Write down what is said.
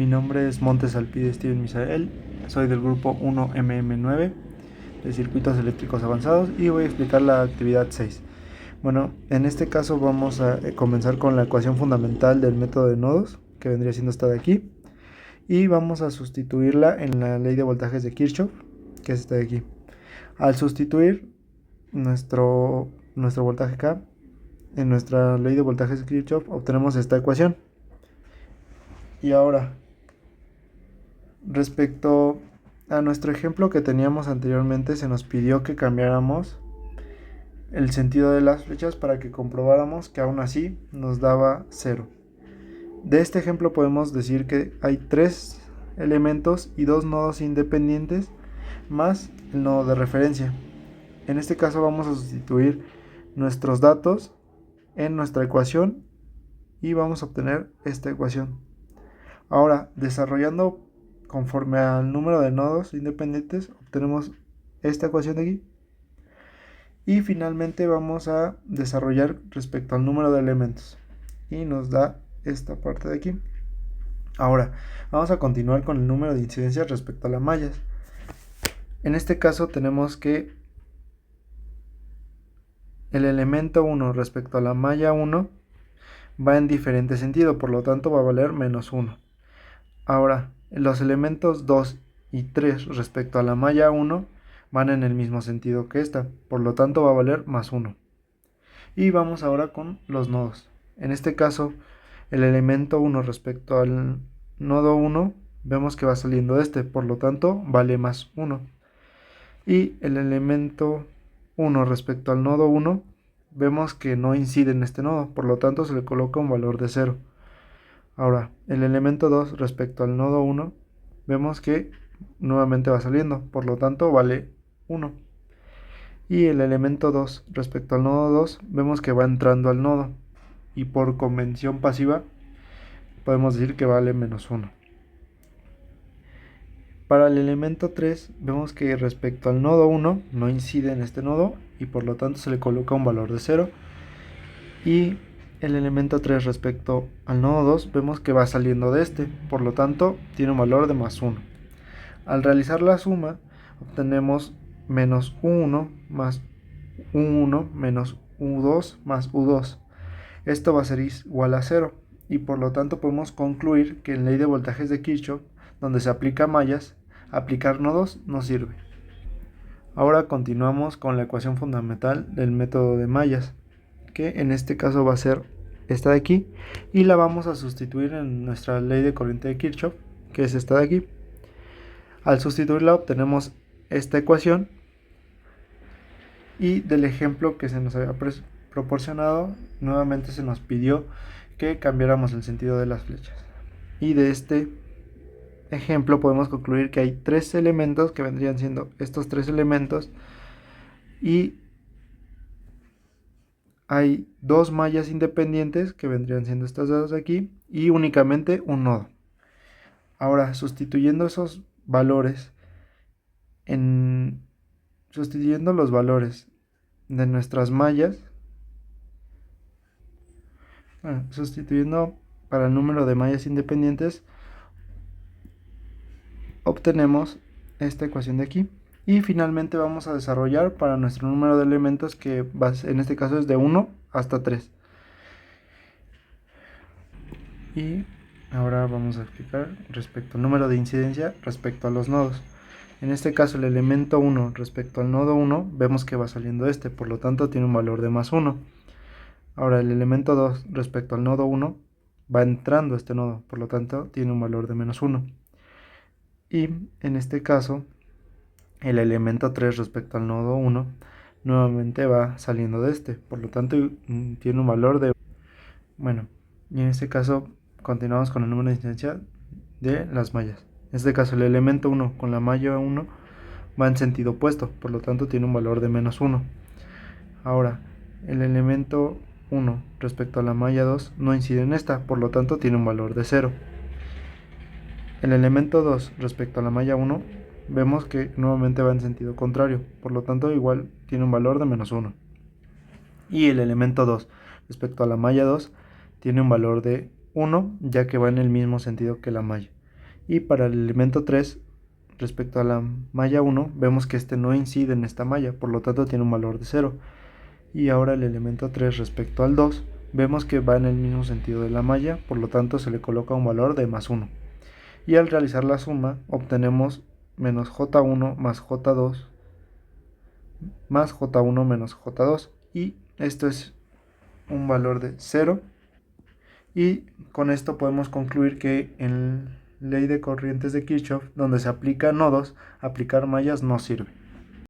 Mi nombre es Montes Alpide Steven Misael, soy del grupo 1MM9 de circuitos eléctricos avanzados y voy a explicar la actividad 6. Bueno, en este caso vamos a comenzar con la ecuación fundamental del método de nodos, que vendría siendo esta de aquí, y vamos a sustituirla en la ley de voltajes de Kirchhoff, que es esta de aquí. Al sustituir nuestro voltaje K en nuestra ley de voltajes de Kirchhoff, obtenemos esta ecuación. Y ahora, respecto a nuestro ejemplo que teníamos anteriormente, se nos pidió que cambiáramos el sentido de las flechas para que comprobáramos que aún así nos daba 0. De este ejemplo podemos decir que hay 3 elementos y 2 nodos independientes más el nodo de referencia. En este caso vamos a sustituir nuestros datos en nuestra ecuación y vamos a obtener esta ecuación. Ahora, desarrollando conforme al número de nodos independientes, obtenemos esta ecuación de aquí. Y finalmente vamos a desarrollar respecto al número de elementos. Y nos da esta parte de aquí. Ahora, vamos a continuar con el número de incidencias respecto a las mallas. En este caso tenemos que el elemento 1 respecto a la malla 1 va en diferente sentido, por lo tanto va a valer menos 1. Ahora, los elementos 2 y 3 respecto a la malla 1 van en el mismo sentido que esta, por lo tanto va a valer más 1. Y vamos ahora con los nodos. En este caso, el elemento 1 respecto al nodo 1, vemos que va saliendo este, por lo tanto vale más 1. Y el elemento 1 respecto al nodo 1, vemos que no incide en este nodo, por lo tanto se le coloca un valor de 0. Ahora, el elemento 2 respecto al nodo 1, vemos que nuevamente va saliendo, por lo tanto vale 1. Y el elemento 2 respecto al nodo 2, vemos que va entrando al nodo, y por convención pasiva podemos decir que vale menos 1. Para el elemento 3, vemos que respecto al nodo 1 no incide en este nodo, y por lo tanto se le coloca un valor de 0. Y el elemento 3 respecto al nodo 2 vemos que va saliendo de este, por lo tanto tiene un valor de más 1. Al realizar la suma obtenemos menos U1 más U1 menos U2 más U2. Esto va a ser igual a 0 y por lo tanto podemos concluir que en ley de voltajes de Kirchhoff, donde se aplica mallas, aplicar nodos no sirve. Ahora continuamos con la ecuación fundamental del método de mallas, que en este caso va a ser esta de aquí, y la vamos a sustituir en nuestra ley de corriente de Kirchhoff, que es esta de aquí. Al sustituirla obtenemos esta ecuación, y del ejemplo que se nos había proporcionado, nuevamente se nos pidió que cambiáramos el sentido de las flechas. Y de este ejemplo podemos concluir que hay 3 elementos que vendrían siendo estos 3 elementos, y hay 2 mallas independientes que vendrían siendo estas dos de aquí y únicamente un nodo. Ahora, sustituyendo esos valores, sustituyendo los valores de nuestras mallas, sustituyendo para el número de mallas independientes, obtenemos esta ecuación de aquí. Y finalmente vamos a desarrollar para nuestro número de elementos, que en este caso es de 1 hasta 3. Y ahora vamos a explicar respecto al número de incidencia respecto a los nodos. En este caso el elemento 1 respecto al nodo 1 vemos que va saliendo este, por lo tanto tiene un valor de más 1. Ahora el elemento 2 respecto al nodo 1 va entrando este nodo, por lo tanto tiene un valor de menos 1. Y en este caso el elemento 3 respecto al nodo 1 nuevamente va saliendo de este, por lo tanto tiene un valor de... Bueno, y en este caso continuamos con el número de incidencia de las mallas. En este caso el elemento 1 con la malla 1 va en sentido opuesto, por lo tanto tiene un valor de menos 1. Ahora, el elemento 1 respecto a la malla 2 no incide en esta, por lo tanto tiene un valor de 0. El elemento 2 respecto a la malla 1 vemos que nuevamente va en sentido contrario, por lo tanto igual tiene un valor de menos 1. Y el elemento 2 respecto a la malla 2 tiene un valor de 1, ya que va en el mismo sentido que la malla. Y para el elemento 3, respecto a la malla 1, vemos que este no incide en esta malla, por lo tanto tiene un valor de 0. Y ahora el elemento 3 respecto al 2, vemos que va en el mismo sentido de la malla, por lo tanto se le coloca un valor de más 1. Y al realizar la suma, obtenemos menos J1 más J2 más J1 menos J2. Y esto es un valor de 0. Y con esto podemos concluir que en ley de corrientes de Kirchhoff, donde se aplican nodos, aplicar mallas no sirve.